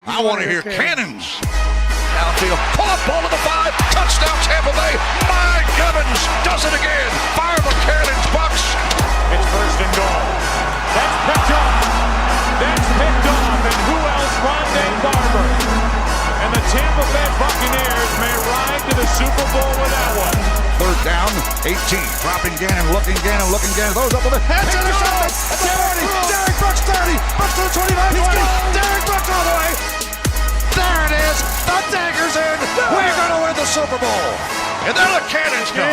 I want to hear cannons. Downfield, pull up, ball to the 5, touchdown Tampa Bay. Mike Evans does it again. Fire the cannons, Bucs. It's first and goal. That's picked off. That's picked off. And who else? Rondé Barber. And the Tampa Bay Buccaneers may ride to the Super Bowl with that one. Third down, 18. Dropping Gannon, looking Gannon. Throws up with a head. Intercepted. At the 40. Derek Brooks 30. Brooks to the 25. 20. Derek Brooks all the way. There it is. The dagger's in. We're going to win the Super Bowl. And then the cannons go.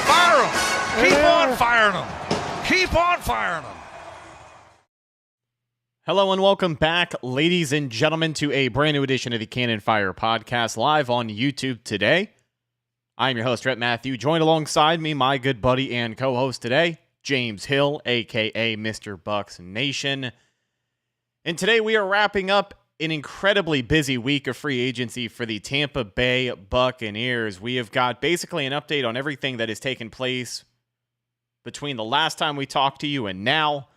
Fire them. Keep on firing them. Keep on firing them. Hello and welcome back, ladies and gentlemen, to a brand new edition of the Cannon Fire Podcast live on YouTube today. I'm your host, Rhett Matthew. Joined alongside me, my good buddy and co-host today, James Hill, a.k.a. Mr. Bucs Nation. And today we are wrapping up an incredibly busy week of free agency for the Tampa Bay Buccaneers. We have got basically an update on everything that has taken place between the last time we talked to you and now.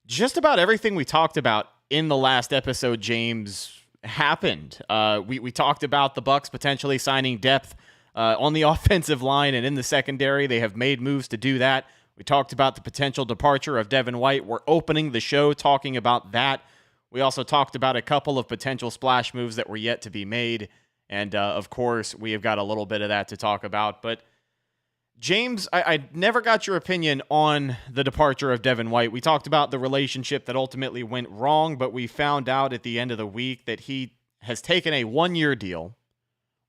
Just about everything we talked about in the last episode, James, happened. We talked about the Bucs potentially signing depth on the offensive line and in the secondary. They have made moves to do that. We talked about the potential departure of Devin White. We're opening the show talking about that. We also talked about a couple of potential splash moves that were yet to be made. And, of course, we have got a little bit of that to talk about. But, James, I never got your opinion on the departure of Devin White. We talked about the relationship that ultimately went wrong, but we found out at the end of the week that he has taken a one-year deal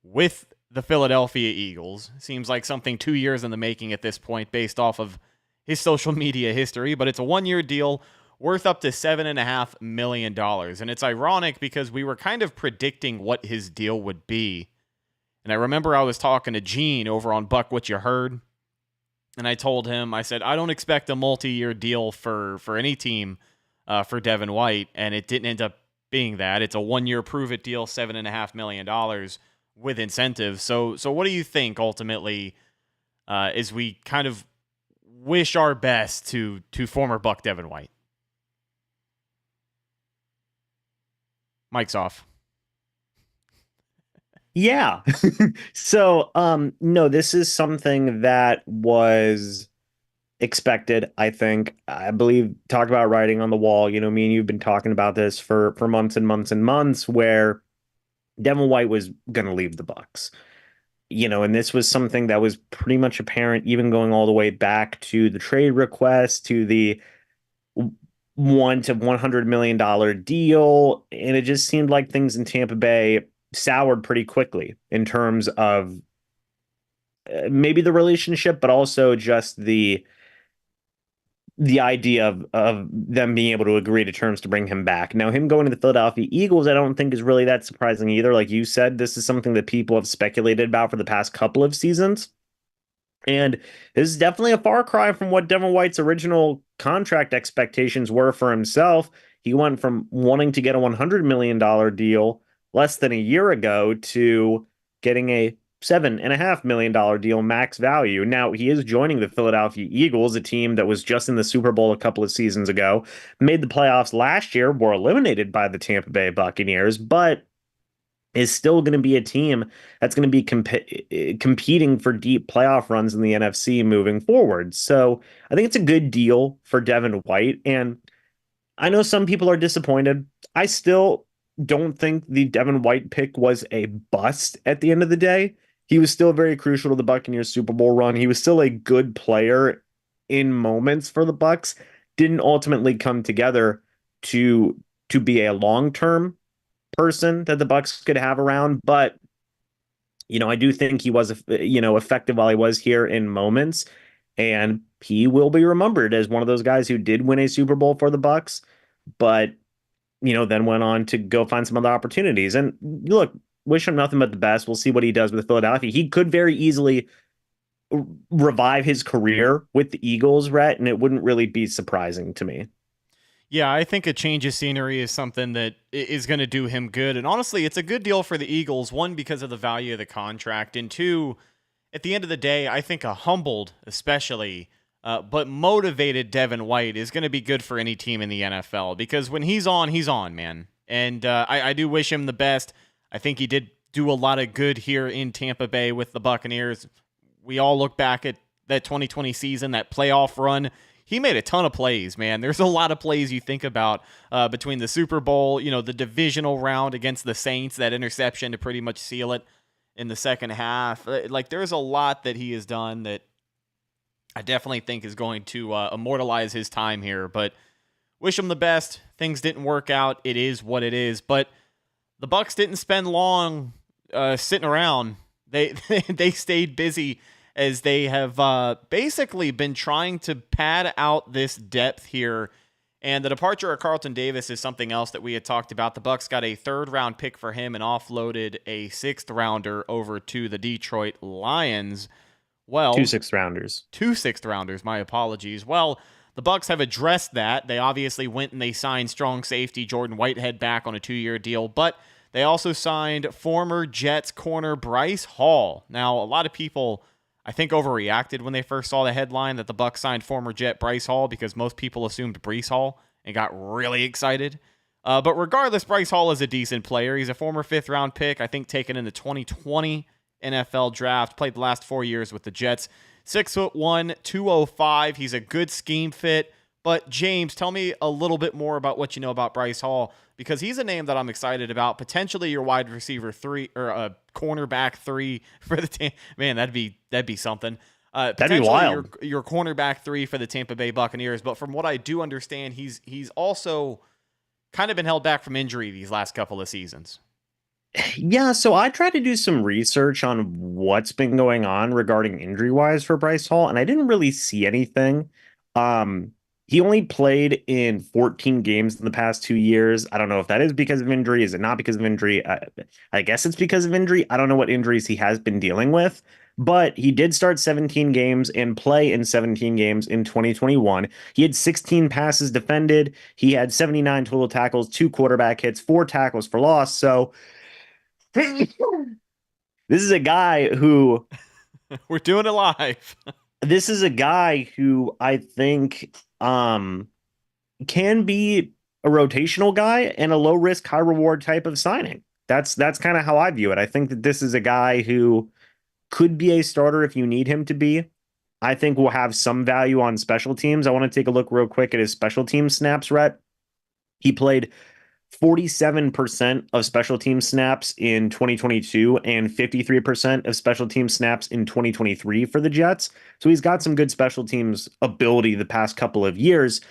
with the Philadelphia Eagles. Seems like something 2 years in the making at this point based off of his social media history, but it's a one-year deal worth up to $7.5 million. And it's ironic because we were kind of predicting what his deal would be. And I remember I was talking to Gene over on Buck What You Heard, and I told him, I said, I don't expect a multi-year deal for any team for Devin White, and it didn't end up being that. It's a one-year prove-it deal, $7.5 million with incentives. So what do you think ultimately as we kind of wish our best to former Buck Devin White? Mic's off. Yeah. So, no, this is something that was expected, I think. I Bleav talked about writing on the wall. You know, me and you've been talking about this for months and months and months, where Devin White was going to leave the Bucs. You know, and this was something that was pretty much apparent, even going all the way back to the trade request, to the $1 to $100 million deal. And it just seemed like things in Tampa Bay soured pretty quickly in terms of maybe the relationship, but also just the idea of them being able to agree to terms to bring him back. Now, him going to the Philadelphia Eagles, I don't think is really that surprising either. Like you said, this is something that people have speculated about for the past couple of seasons. And this is definitely a far cry from what Devin White's original contract expectations were for himself. He went from wanting to get a $100 million deal less than a year ago to getting a $7.5 million deal max value. Now, he is joining the Philadelphia Eagles, a team that was just in the Super Bowl a couple of seasons ago, made the playoffs last year, were eliminated by the Tampa Bay Buccaneers, but is still going to be a team that's going to be competing for deep playoff runs in the NFC moving forward. So I think it's a good deal for Devin White. And I know some people are disappointed. I still don't think the Devin White pick was a bust at the end of the day. He was still very crucial to the Buccaneers Super Bowl run. He was still a good player in moments for the Bucs. Didn't ultimately come together to be a long-term person that the Bucs could have around. But, you know, I do think he was, effective while he was here in moments. And he will be remembered as one of those guys who did win a Super Bowl for the Bucs, but then went on to go find some other opportunities. And look, wish him nothing but the best. We'll see what he does with Philadelphia. He could very easily revive his career with the Eagles, Rhett, and it wouldn't really be surprising to me. Yeah, I think a change of scenery is something that is going to do him good. And honestly, it's a good deal for the Eagles, one, because of the value of the contract, and two, at the end of the day, I think a humbled, especially, but motivated Devin White is going to be good for any team in the NFL, because when he's on, man. And I do wish him the best. I think he did do a lot of good here in Tampa Bay with the Buccaneers. We all look back at that 2020 season, that playoff run. He made a ton of plays, man. There's a lot of plays you think about between the Super Bowl, the divisional round against the Saints, that interception to pretty much seal it in the second half. Like, there's a lot that he has done that I definitely think is going to immortalize his time here. But wish him the best. Things didn't work out. It is what it is. But the Bucs didn't spend long sitting around. They stayed busy, as they have basically been trying to pad out this depth here. And the departure of Carlton Davis is something else that we had talked about. The Bucs got a 3rd-round pick for him and offloaded a 6th-rounder over to the Detroit Lions. Well, 2 6th-rounders. 2 6th-rounders, my apologies. Well, the Bucs have addressed that. They obviously went and they signed strong safety Jordan Whitehead back on a 2-year deal, but they also signed former Jets corner Bryce Hall. Now, a lot of people, I think, overreacted when they first saw the headline that the Bucs signed former Jet Bryce Hall, because most people assumed Breece Hall and got really excited. But regardless, Bryce Hall is a decent player. He's a former 5th-round pick, I think taken in the 2020 NFL draft, played the last 4 years with the Jets. 6'1", 205. He's a good scheme fit. But James, tell me a little bit more about what you know about Bryce Hall, because he's a name that I'm excited about. Potentially your wide receiver 3 or a cornerback 3 for the man. That'd be something. That'd be wild. Your cornerback 3 for the Tampa Bay Buccaneers. But from what I do understand, he's also kind of been held back from injury these last couple of seasons. Yeah, so I tried to do some research on what's been going on regarding injury-wise for Bryce Hall, and I didn't really see anything. He only played in 14 games in the past 2 years. I don't know if that is because of injury. Is it not because of injury? I guess it's because of injury. I don't know what injuries he has been dealing with, but he did start 17 games and play in 17 games in 2021. He had 16 passes defended. He had 79 total tackles, 2 quarterback hits, 4 tackles for loss. So this is a guy who... We're doing it live. This is a guy who I think can be a rotational guy and a low risk, high reward type of signing. That's kind of how I view it. I think that this is a guy who could be a starter if you need him to be. I think will have some value on special teams. I want to take a look real quick at his special team snaps, Rhett. He played 47% of special team snaps in 2022 and 53% of special team snaps in 2023 for the Jets. So he's got some good special teams ability the past couple of years.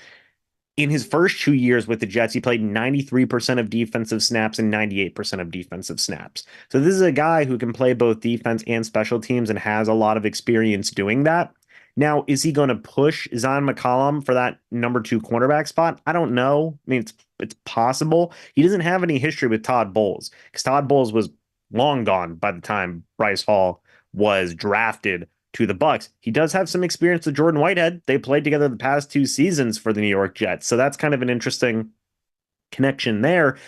In his first 2 years with the Jets, he played 93% of defensive snaps and 98% of defensive snaps. So this is a guy who can play both defense and special teams and has a lot of experience doing that. Now, is he going to push Zion McCollum for that number 2 cornerback spot? I don't know. I mean, it's possible. He doesn't have any history with Todd Bowles, because Todd Bowles was long gone by the time Bryce Hall was drafted to the Bucs. He does have some experience with Jordan Whitehead. They played together the past 2 seasons for the New York Jets. So that's kind of an interesting connection there.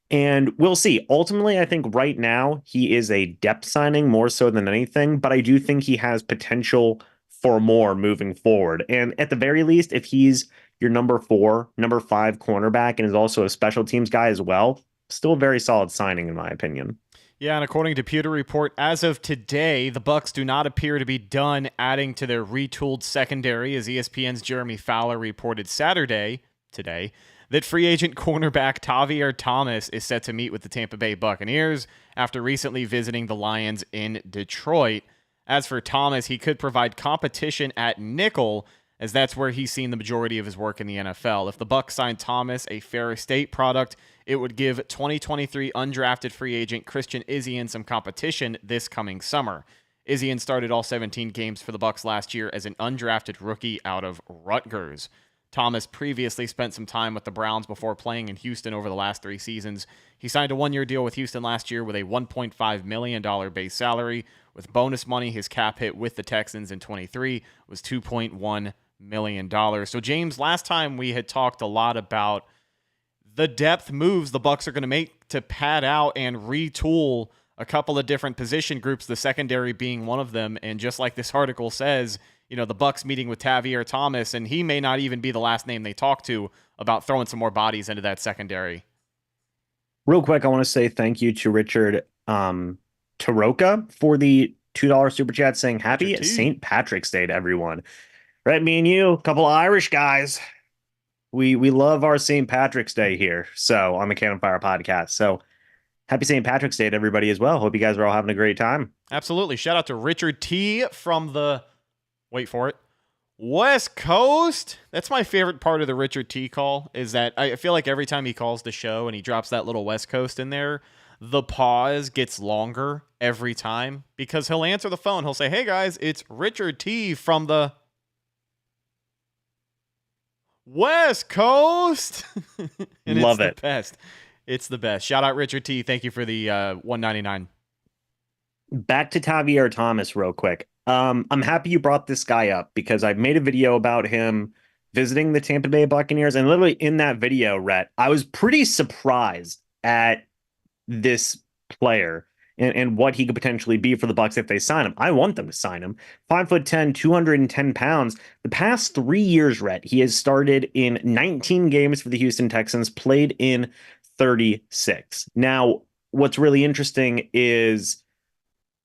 And we'll see. Ultimately, I think right now he is a depth signing more so than anything, but I do think he has potential for more moving forward. And at the very least, if he's your number 4, number 5 cornerback and is also a special teams guy as well, still a very solid signing in my opinion. Yeah, and according to Pewter Report, as of today, the Bucs do not appear to be done adding to their retooled secondary, as ESPN's Jeremy Fowler reported today, that free agent cornerback Tavierre Thomas is set to meet with the Tampa Bay Buccaneers after recently visiting the Lions in Detroit. As for Thomas, he could provide competition at nickel, as that's where he's seen the majority of his work in the NFL. If the Bucs signed Thomas, a Ferris State product, it would give 2023 undrafted free agent Christian Izien some competition this coming summer. Izien started all 17 games for the Bucs last year as an undrafted rookie out of Rutgers. Thomas previously spent some time with the Browns before playing in Houston over the last 3 seasons. He signed a 1-year deal with Houston last year with a $1.5 million base salary. With bonus money, his cap hit with the Texans in 23 was $2.1 million. So, James, last time we had talked a lot about the depth moves the Bucs are going to make to pad out and retool a couple of different position groups, the secondary being one of them. And just like this article says, the Bucs meeting with Tavierre Thomas, and he may not even be the last name they talk to about throwing some more bodies into that secondary. Real quick, I want to say thank you to Richard Taroka for the $2 super chat saying happy Richard T. St. Patrick's Day to everyone. Right, me and you, a couple of Irish guys. We love our St. Patrick's Day here. So on the Cannon Fire podcast. So happy St. Patrick's Day to everybody as well. Hope you guys are all having a great time. Absolutely. Shout out to Richard T from the, wait for it, West Coast. That's my favorite part of the Richard T call, is that I feel like every time he calls the show and he drops that little West Coast in there, the pause gets longer every time because he'll answer the phone. He'll say, hey guys, it's Richard T from the West Coast. And Love it's it. The best. It's the best. Shout out Richard T. Thank you for the $1.99. Back to Tavierre Thomas real quick. I'm happy you brought this guy up because I've made a video about him visiting the Tampa Bay Buccaneers. And literally in that video, Rhett, I was pretty surprised at this player and what he could potentially be for the Bucs if they sign him. I want them to sign him. 5'10", 210 pounds. The past 3 years, Rhett, he has started in 19 games for the Houston Texans, played in 36. Now, what's really interesting is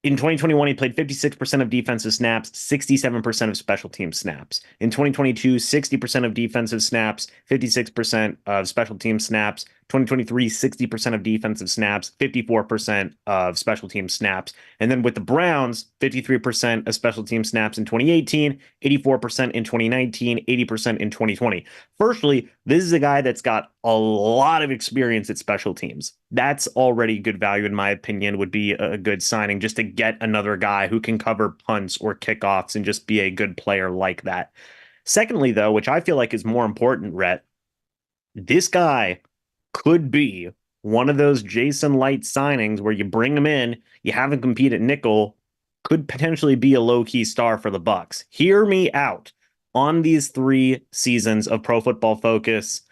in 2021, he played 56% of defensive snaps, 67% of special team snaps. In 2022, 60% of defensive snaps, 56% of special team snaps. 2023, 60% of defensive snaps, 54% of special team snaps. And then with the Browns, 53% of special team snaps in 2018, 84% in 2019, 80% in 2020. Firstly, this is a guy that's got a lot of experience at special teams. That's already good value, in my opinion, would be a good signing just to get another guy who can cover punts or kickoffs and just be a good player like that. Secondly, though, which I feel like is more important, Rhett, this guy could be one of those Jason Light signings where you bring him in, you have him compete at nickel, could potentially be a low-key star for the Bucs. Hear me out on these 3 seasons of Pro Football Focus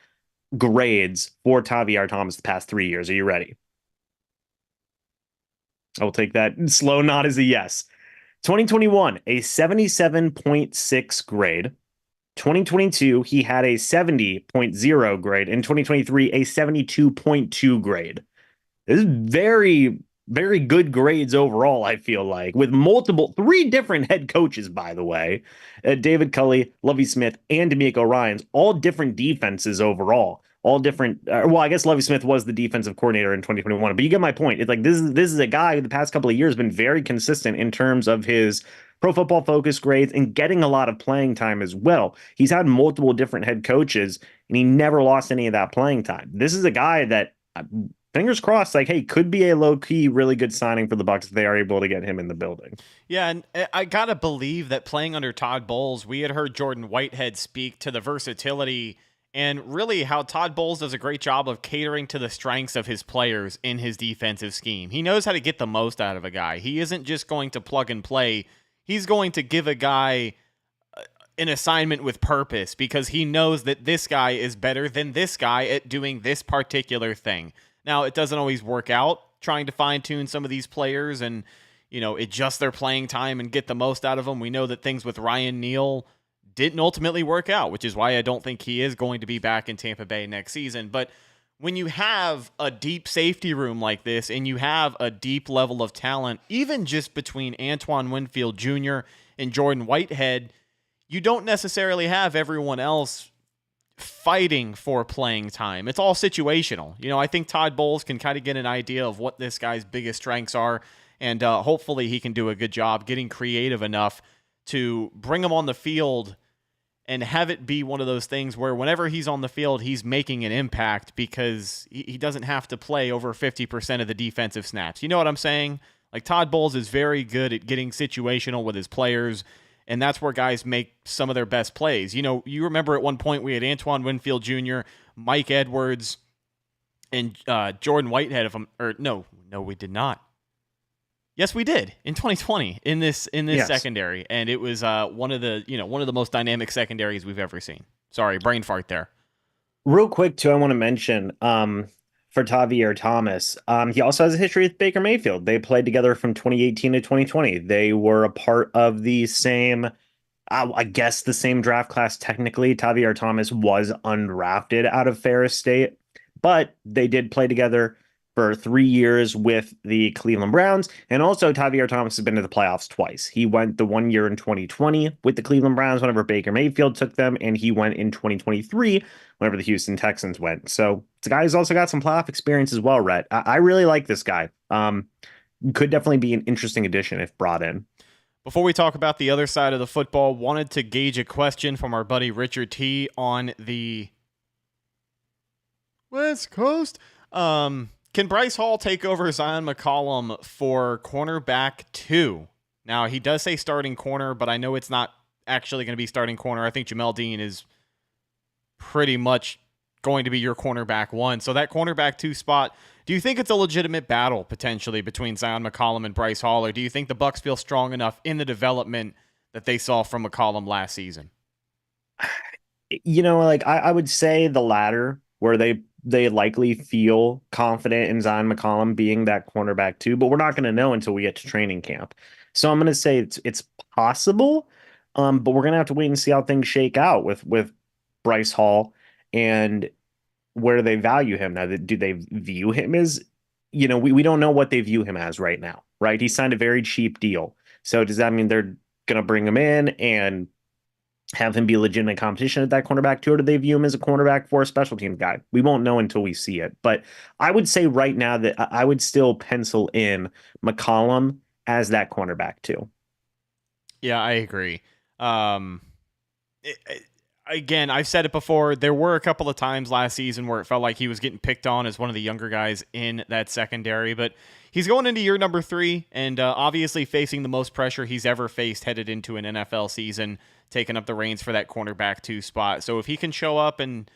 grades for Tavierre Thomas the past 3 years. Are you ready? I will take that slow nod as a yes. 2021, a 77.6 grade. 2022, he had a 70.0 grade. In 2023, a 72.2 grade. This is very, very good grades overall, I feel like, with 3 different head coaches, by the way. David Culley, Lovie Smith, and D'Amico Ryans, all different defenses overall. All different. Well, I guess Lovie Smith was the defensive coordinator in 2021, but you get my point. It's like this is a guy who the past couple of years has been very consistent in terms of his Pro Football Focus grades and getting a lot of playing time as well. He's had multiple different head coaches, and he never lost any of that playing time. This is a guy that, fingers crossed, like, hey, could be a low-key, really good signing for the Bucs if they are able to get him in the building. Yeah, and I gotta believe that playing under Todd Bowles, we had heard Jordan Whitehead speak to the versatility and really how Todd Bowles does a great job of catering to the strengths of his players in his defensive scheme. He knows how to get the most out of a guy. He isn't just going to plug and play. He's going to give a guy an assignment with purpose because he knows that this guy is better than this guy at doing this particular thing. Now, it doesn't always work out trying to fine-tune some of these players and, adjust their playing time and get the most out of them. We know that things with Ryan Neal didn't ultimately work out, which is why I don't think he is going to be back in Tampa Bay next season. But when you have a deep safety room like this and you have a deep level of talent, even just between Antoine Winfield Jr. and Jordan Whitehead, you don't necessarily have everyone else fighting for playing time. It's all situational. I think Todd Bowles can kind of get an idea of what this guy's biggest strengths are, and hopefully he can do a good job getting creative enough to bring him on the field and have it be one of those things where whenever he's on the field, he's making an impact because he doesn't have to play over 50% of the defensive snaps. You know what I'm saying? Like, Todd Bowles is very good at getting situational with his players, and that's where guys make some of their best plays. You remember at one point we had Antoine Winfield Jr., Mike Edwards, and Jordan Whitehead. No, we did not. Yes, we did in 2020 in this yes. Secondary, and it was one of the most dynamic secondaries we've ever seen. Sorry, brain fart there. Real quick, too, I want to mention for Tavierre Thomas, he also has a history with Baker Mayfield. They played together from 2018 to 2020. They were a part of the same, I guess, the same draft class. Technically, Tavierre Thomas was undrafted out of Ferris State, but they did play together. for 3 years with the Cleveland Browns. And also, Tavierre Thomas has been to the playoffs twice. He went the 1 year in 2020 with the Cleveland Browns whenever Baker Mayfield took them, and he went in 2023 whenever the Houston Texans went. So it's a guy who's also got some playoff experience as well, Rhett. I really like this guy. Could definitely be an interesting addition if brought in. Before we talk about the other side of the football, wanted to gauge a question from our buddy Richard T on the West Coast. Can Bryce Hall take over Zion McCollum for cornerback 2? Now, he does say starting corner, but I know it's not actually going to be starting corner. I think Jamel Dean is pretty much going to be your cornerback 1. So that cornerback 2 spot, do you think it's a legitimate battle potentially between Zion McCollum and Bryce Hall, or do you think the Bucs feel strong enough in the development that they saw from McCollum last season? I would say the latter, where they likely feel confident in Zion McCollum being that cornerback 2, but we're not going to know until we get to training camp. So I'm going to say it's possible, but we're going to have to wait and see how things shake out with Bryce Hall and where they value him. Now, do they view him as, we don't know what they view him as right now, right? He signed a very cheap deal. So does that mean they're going to bring him in and have him be legitimate competition at that cornerback 2, or do they view him as a cornerback for a special team guy? We won't know until we see it. But I would say right now that I would still pencil in McCollum as that cornerback 2. Yeah, I agree. Again, I've said it before. There were a couple of times last season where it felt like he was getting picked on as one of the younger guys in that secondary, but he's going into year number 3 and obviously facing the most pressure he's ever faced headed into an NFL season, taking up the reins for that cornerback 2 spot. So if he can show up and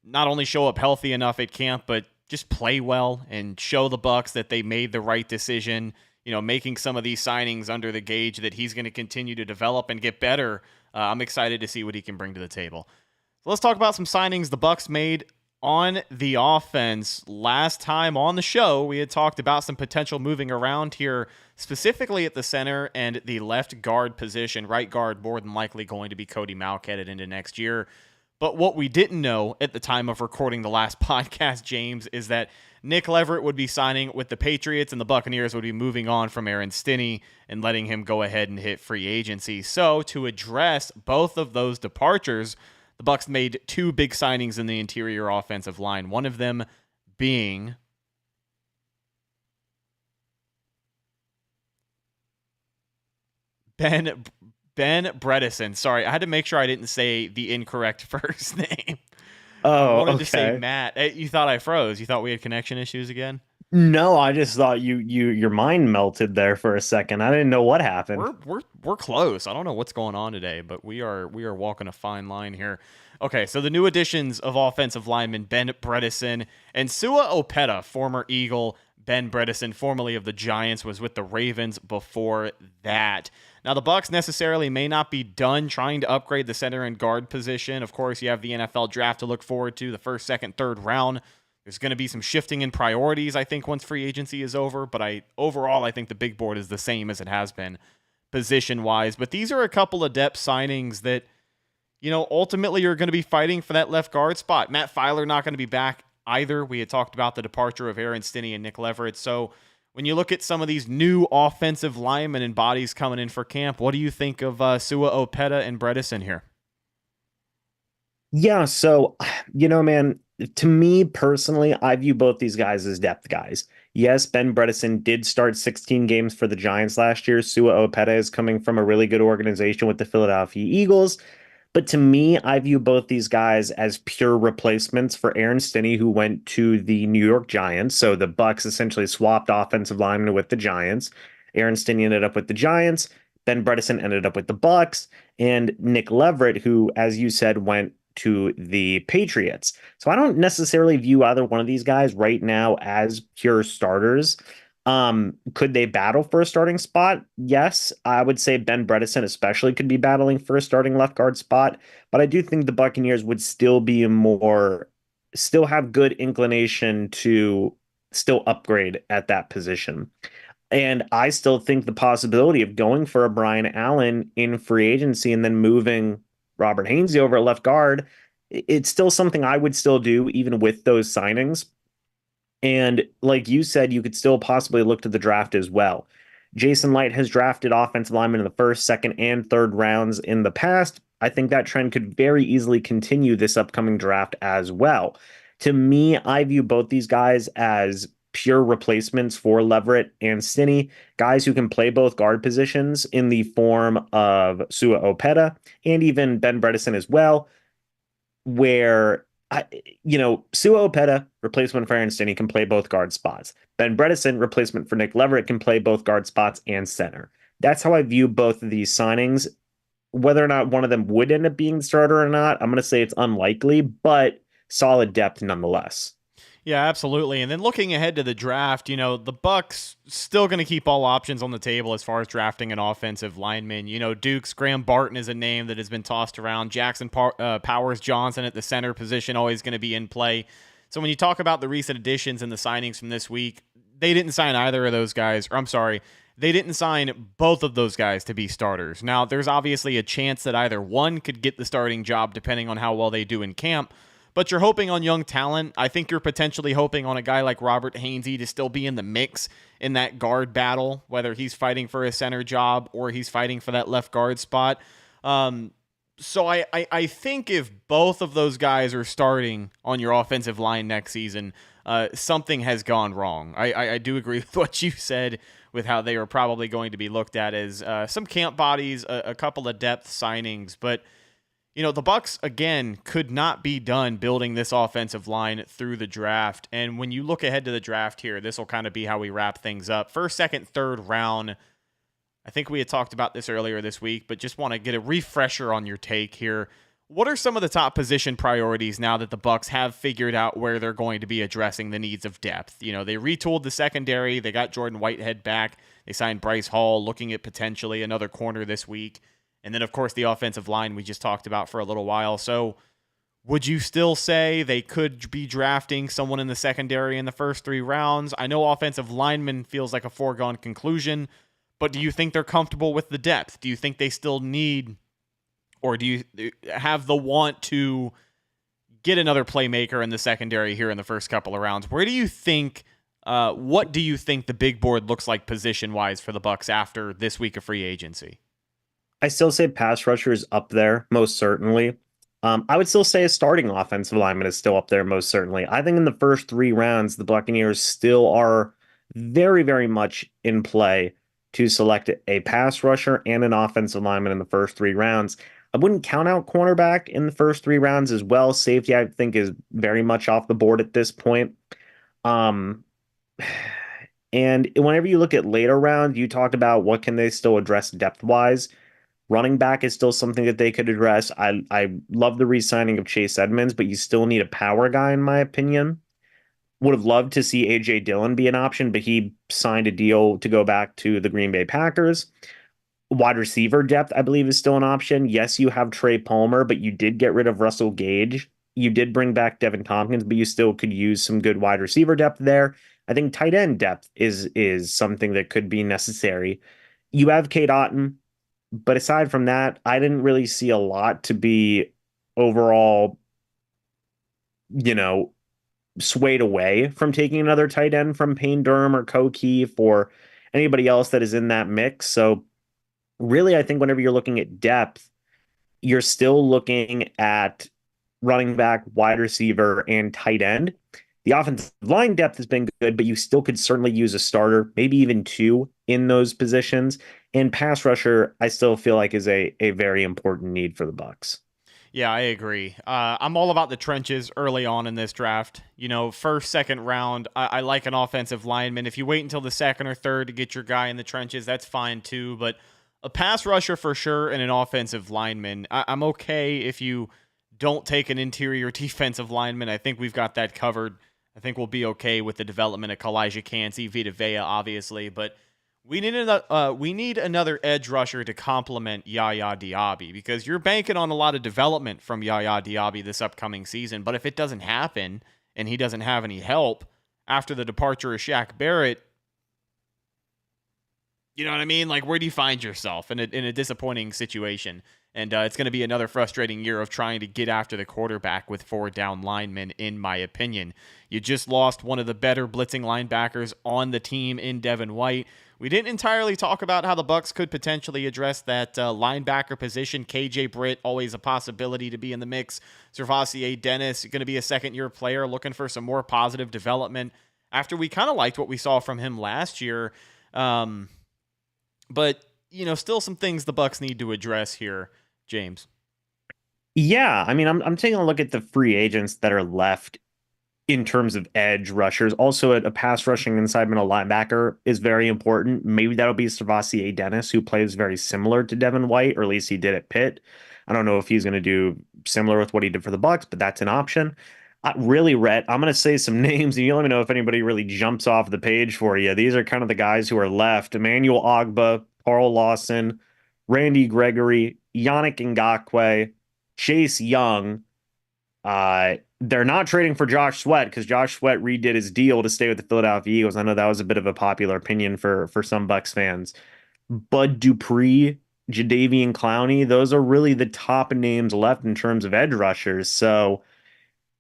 not only show up healthy enough at camp, but just play well and show the Bucs that they made the right decision, making some of these signings under the gauge that he's going to continue to develop and get better, I'm excited to see what he can bring to the table. So let's talk about some signings the Bucs made on the offense. Last time on the show, we had talked about some potential moving around here, specifically at the center and the left guard position. Right guard more than likely going to be Cody Mauch headed into next year. But what we didn't know at the time of recording the last podcast, James, is that Nick Leverett would be signing with the Patriots and the Buccaneers would be moving on from Aaron Stinney and letting him go ahead and hit free agency. So to address both of those departures, the Bucs made 2 big signings in the interior offensive line, one of them being Ben Bredeson. Sorry, I had to make sure I didn't say the incorrect first name. Oh, I wanted okay. to say Matt. You thought I froze. You thought we had connection issues again? No, I just thought your mind melted there for a second. I didn't know what happened. We're close. I don't know what's going on today, but we are walking a fine line here. Okay, so the new additions of offensive lineman Ben Bredeson and Sua Opeta, former Eagle. Ben Bredeson, formerly of the Giants, was with the Ravens before that. Now, the Bucs necessarily may not be done trying to upgrade the center and guard position. Of course, you have the NFL draft to look forward to, the first, second, third round. There's going to be some shifting in priorities, I think, once free agency is over. But overall, I think the big board is the same as it has been position-wise. But these are a couple of depth signings that, ultimately you're going to be fighting for that left guard spot. Matt Filer not going to be back either. We had talked about the departure of Aaron Stinney and Nick Leverett. So when you look at some of these new offensive linemen and bodies coming in for camp, what do you think of Sua Opeta and Bredeson here? Yeah, so, man, to me personally, I view both these guys as depth guys. Yes, Ben Bredeson did start 16 games for the Giants last year. Sua Opeta is coming from a really good organization with the Philadelphia Eagles. But to me, I view both these guys as pure replacements for Aaron Stinney, who went to the New York Giants. So the Bucs essentially swapped offensive linemen with the Giants. Aaron Stinney ended up with the Giants. Ben Bredeson ended up with the Bucs. And Nick Leverett, who, as you said, went to the Patriots. So I don't necessarily view either one of these guys right now as pure starters. Could they battle for a starting spot? Yes, I would say Ben Bredeson especially could be battling for a starting left guard spot, but I do think the Buccaneers would still have good inclination to still upgrade at that position. And I still think the possibility of going for a Brian Allen in free agency and then moving Robert Hainsey over at left guard, it's still something I would still do even with those signings. And like you said, you could still possibly look to the draft as well. Jason Light has drafted offensive linemen in the first, second, and third rounds in the past. I think that trend could very easily continue this upcoming draft as well. To me, I view both these guys as pure replacements for Leverett and Stinney, guys who can play both guard positions in the form of Sua Opeta and even Ben Bredesen as well, where Sua Opeta, replacement for Aaron Stinney, can play both guard spots. Ben Bredesen, replacement for Nick Leverett, can play both guard spots and center. That's how I view both of these signings. Whether or not one of them would end up being the starter or not, I'm going to say it's unlikely, but solid depth nonetheless. Yeah, absolutely. And then looking ahead to the draft, the Bucs still going to keep all options on the table as far as drafting an offensive lineman. Duke's Graham Barton is a name that has been tossed around. Jackson Powers Johnson at the center position always going to be in play. So when you talk about the recent additions and the signings from this week, they didn't sign either of those guys. Or I'm sorry, they didn't sign both of those guys to be starters. Now, there's obviously a chance that either one could get the starting job depending on how well they do in camp. But you're hoping on young talent. I think you're potentially hoping on a guy like Robert Hainsey to still be in the mix in that guard battle, whether he's fighting for a center job or he's fighting for that left guard spot. So I think if both of those guys are starting on your offensive line next season, something has gone wrong. I do agree with what you said with how they are probably going to be looked at as some camp bodies, a couple of depth signings, but the Bucs, again, could not be done building this offensive line through the draft. And when you look ahead to the draft here, this will kind of be how we wrap things up. First, second, third round. I think we had talked about this earlier this week, but just want to get a refresher on your take here. What are some of the top position priorities now that the Bucs have figured out where they're going to be addressing the needs of depth? They retooled the secondary. They got Jordan Whitehead back. They signed Bryce Hall, looking at potentially another corner this week. And then, of course, the offensive line we just talked about for a little while. So would you still say they could be drafting someone in the secondary in the first 3 rounds? I know offensive lineman feels like a foregone conclusion, but do you think they're comfortable with the depth? Do you think they still need, or do you have the want to get another playmaker in the secondary here in the first couple of rounds? Where do you think, what do you think the big board looks like position-wise for the Bucs after this week of free agency? I still say pass rusher is up there, most certainly. I would still say a starting offensive lineman is still up there, most certainly. I think in the first 3 rounds, the Buccaneers still are very, very much in play to select a pass rusher and an offensive lineman in the first 3 rounds. I wouldn't count out cornerback in the first 3 rounds as well. Safety, I think, is very much off the board at this point. And whenever you look at later rounds, you talk about what can they still address depth-wise. Running back is still something that they could address. I love the re-signing of Chase Edmonds, but you still need a power guy, in my opinion. Would have loved to see A.J. Dillon be an option, but he signed a deal to go back to the Green Bay Packers. Wide receiver depth, I Bleav, is still an option. Yes, you have Trey Palmer, but you did get rid of Russell Gage. You did bring back Devin Tompkins, but you still could use some good wide receiver depth there. I think tight end depth is something that could be necessary. You have Cade Otton. But aside from that, I didn't really see a lot to be overall, swayed away from taking another tight end from Payne Durham or Ko Keefe or anybody else that is in that mix. So really, I think whenever you're looking at depth, you're still looking at running back, wide receiver, and tight end. The offensive line depth has been good, but you still could certainly use a starter, maybe even 2 in those positions. And pass rusher, I still feel like is a very important need for the Bucs. Yeah, I agree. I'm all about the trenches early on in this draft. First, second round, I like an offensive lineman. If you wait until the second or third to get your guy in the trenches, that's fine too. But a pass rusher for sure and an offensive lineman, I'm okay if you don't take an interior defensive lineman. I think we've got that covered. I think we'll be okay with the development of Kalijah Cansey, Vita Vea, obviously, but we need another edge rusher to complement Yaya Diaby, because you're banking on a lot of development from Yaya Diaby this upcoming season. But if it doesn't happen and he doesn't have any help after the departure of Shaq Barrett, you know what I mean? Like, where do you find yourself in a disappointing situation? And it's going to be another frustrating year of trying to get after the quarterback with 4 down linemen, in my opinion. You just lost one of the better blitzing linebackers on the team in Devin White. We didn't entirely talk about how the Bucs could potentially address that linebacker position. KJ Britt, always a possibility to be in the mix. Servassier Dennis, going to be a second-year player, looking for some more positive development after we kind of liked what we saw from him last year. But, still some things the Bucs need to address here, James. Yeah, I mean, I'm taking a look at the free agents that are left in terms of edge rushers. Also, a pass rushing inside middle linebacker is very important. Maybe that'll be Servassier Dennis, who plays very similar to Devin White, or at least he did at Pitt. I don't know if he's going to do similar with what he did for the Bucs, but that's an option. Really, Rhett, I'm going to say some names, and you let me know if anybody really jumps off the page for you. These are kind of the guys who are left: Emmanuel Ogba, Carl Lawson, Randy Gregory, Yannick Ngakoue, Chase Young. They're not trading for Josh Sweat because Josh Sweat redid his deal to stay with the Philadelphia Eagles. I know that was a bit of a popular opinion for some Bucs fans. Bud Dupree, Jadeveon Clowney, those are really the top names left in terms of edge rushers. So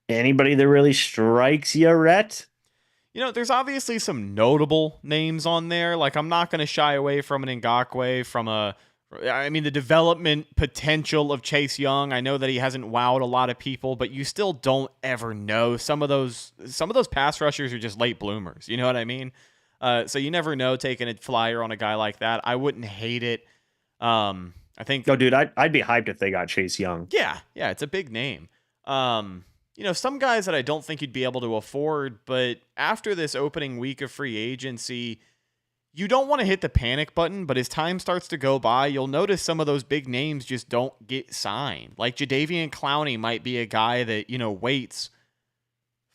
anybody that really strikes you, Rhett? There's obviously some notable names on there. Like, I'm not going to shy away from an Ngakoue, the development potential of Chase Young. I know that he hasn't wowed a lot of people, but you still don't ever know. Some of those pass rushers are just late bloomers. You know what I mean? So you never know taking a flyer on a guy like that. I wouldn't hate it. I think. No, dude, I'd be hyped if they got Chase Young. Yeah, it's a big name. Some guys that I don't think you'd be able to afford, but after this opening week of free agency, you don't want to hit the panic button, but as time starts to go by, you'll notice some of those big names just don't get signed. Like Jadeveon Clowney might be a guy that, waits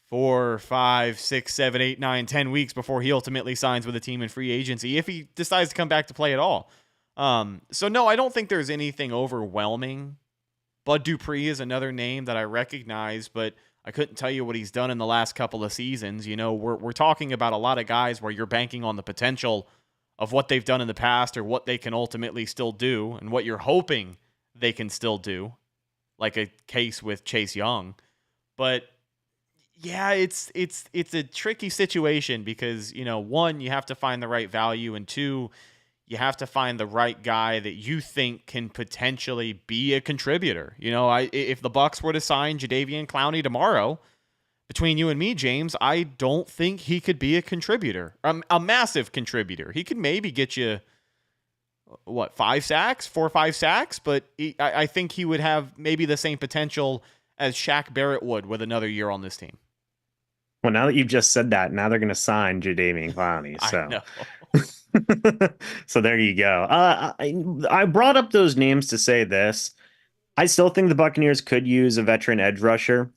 4, 5, 6, 7, 8, 9, 10 weeks before he ultimately signs with a team in free agency, if he decides to come back to play at all. So no, I don't think there's anything overwhelming. Bud Dupree is another name that I recognize, but I couldn't tell you what he's done in the last couple of seasons. We're talking about a lot of guys where you're banking on the potential of what they've done in the past or what they can ultimately still do and what you're hoping they can still do, like a case with Chase Young. But yeah, it's a tricky situation because, one, you have to find the right value, and two, you have to find the right guy that you think can potentially be a contributor. If the Bucs were to sign Jadeveon Clowney tomorrow, between you and me, James, I don't think he could be a contributor, a massive contributor. He could maybe get you, 5 sacks, 4 or 5 sacks, but I think he would have maybe the same potential as Shaq Barrett would with another year on this team. Well, now that you've just said that, now they're going to sign Jadeveon Clowney. So. I know. So there you go. I brought up those names to say this. I still think the Buccaneers could use a veteran edge rusher.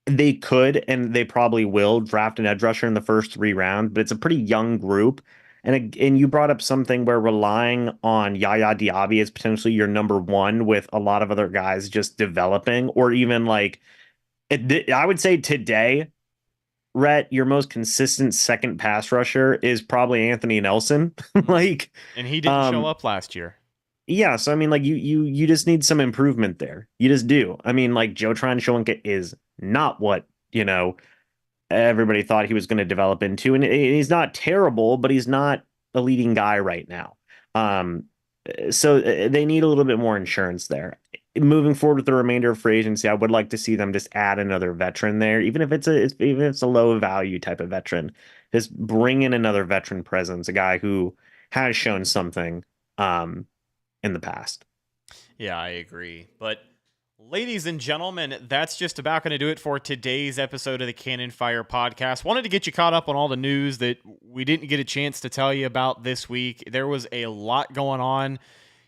They could, and they probably will, draft an edge rusher in the first 3 rounds, but it's a pretty young group. And you brought up something where relying on Yaya Diaby as potentially your number 1 with a lot of other guys just developing, or even I would say today, Rhett, your most consistent second pass rusher is probably Anthony Nelson. And he didn't show up last year. Yeah, so you just need some improvement there. You just do. Joe Tryon-Shoyinka is not what, everybody thought he was going to develop into, and he's not terrible, but he's not a leading guy right now. So they need a little bit more insurance there. Moving forward with the remainder of free agency, I would like to see them just add another veteran there, even if it's a low value type of veteran. Just bring in another veteran presence, a guy who has shown something in the past. Yeah, I agree. But ladies and gentlemen, that's just about going to do it for today's episode of the Cannon Fire Podcast. Wanted to get you caught up on all the news that we didn't get a chance to tell you about this week. There was a lot going on.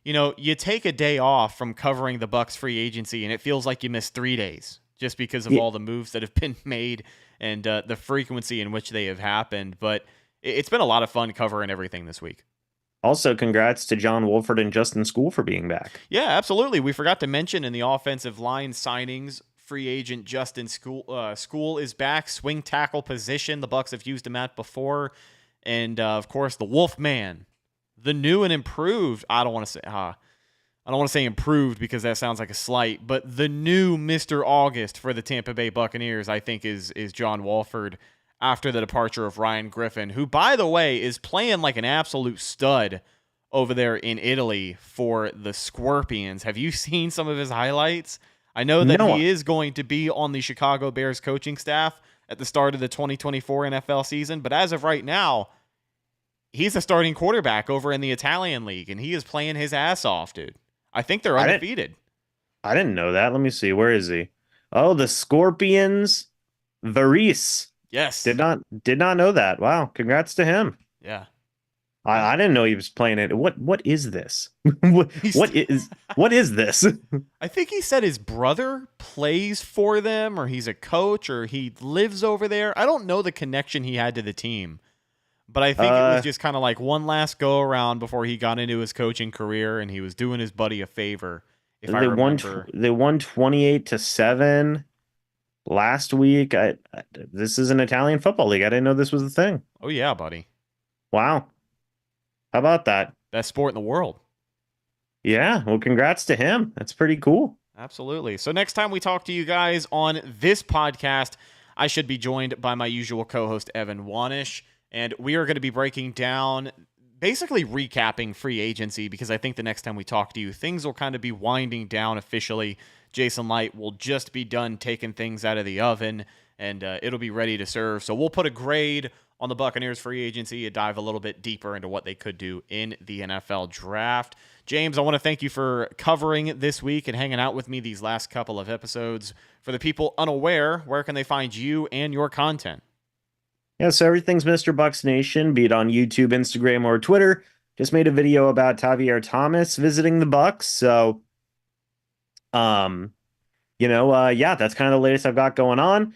You take a day off from covering the Bucs free agency, and it feels like you missed 3 days just because of all the moves that have been made and the frequency in which they have happened. But it's been a lot of fun covering everything this week. Also, congrats to John Wolford and Justin School for being back. Yeah, absolutely. We forgot to mention in the offensive line signings, free agent Justin School is back, swing tackle position. The Bucs have used him at before. And, of course, the Wolf Man, the new and improved, I don't want to say, I don't want to say improved because that sounds like a slight, but the new Mr. August for the Tampa Bay Buccaneers, I think, is John Wolford after the departure of Ryan Griffin, who, by the way, is playing like an absolute stud over there in Italy for the Scorpions. Have you seen some of his highlights? I know that he is going to be on the Chicago Bears coaching staff at the start of the 2024 NFL season, but as of right now, he's a starting quarterback over in the Italian league, and he is playing his ass off, dude. I think they're undefeated. I didn't know that. Let me see. Where is he? Oh, the Scorpions. Varese. Yes. Did not know that. Wow. Congrats to him. Yeah. I didn't know he was playing it. What is this? what is this? I think he said his brother plays for them, or he's a coach, or he lives over there. I don't know the connection he had to the team. But I think it was just kind of like one last go around before he got into his coaching career, and he was doing his buddy a favor. If I remember, they won 28-7 last week. This is an Italian football league. I didn't know this was a thing. Oh yeah, buddy. Wow. How about that? Best sport in the world. Yeah. Well, congrats to him. That's pretty cool. Absolutely. So next time we talk to you guys on this podcast, I should be joined by my usual co-host Devin Wanish. And we are going to be breaking down, basically recapping free agency, because I think the next time we talk to you, things will kind of be winding down officially. Jason Light will just be done taking things out of the oven, and it'll be ready to serve. So we'll put a grade on the Buccaneers free agency and dive a little bit deeper into what they could do in the NFL draft. James, I want to thank you for covering this week and hanging out with me these last couple of episodes. For the people unaware, where can they find you and your content? Yeah, so everything's Mr. Bucs Nation, be it on YouTube, Instagram, or Twitter. Just made a video about Tavierre Thomas visiting the Bucs. So, yeah, that's kind of the latest I've got going on.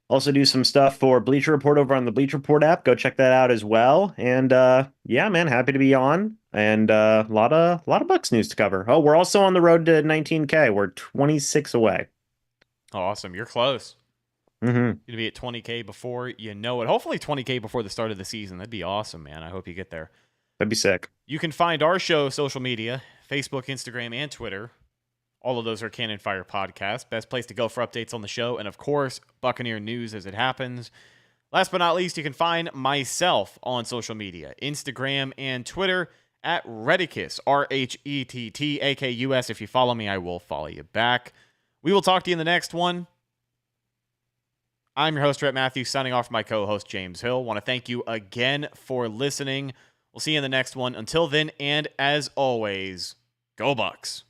Also do some stuff for Bleacher Report over on the Bleacher Report app. Go check that out as well. And yeah, man, happy to be on. And a lot of Bucs news to cover. Oh, we're also on the road to 19K. We're 26 away. Oh, awesome. You're close. Mm-hmm. You're going to be at 20K before you know it. Hopefully 20K before the start of the season. That'd be awesome, man. I hope you get there. That'd be sick. You can find our show social media, Facebook, Instagram, and Twitter. All of those are Cannon Fire Podcast. Best place to go for updates on the show. And, of course, Buccaneer news as it happens. Last but not least, you can find myself on social media, Instagram and Twitter, at Rhettakus, RHETTAKUS. If you follow me, I will follow you back. We will talk to you in the next one. I'm your host, Rhett Matthew, signing off for my co-host, James Hill. Want to thank you again for listening. We'll see you in the next one. Until then, and as always, go Bucs.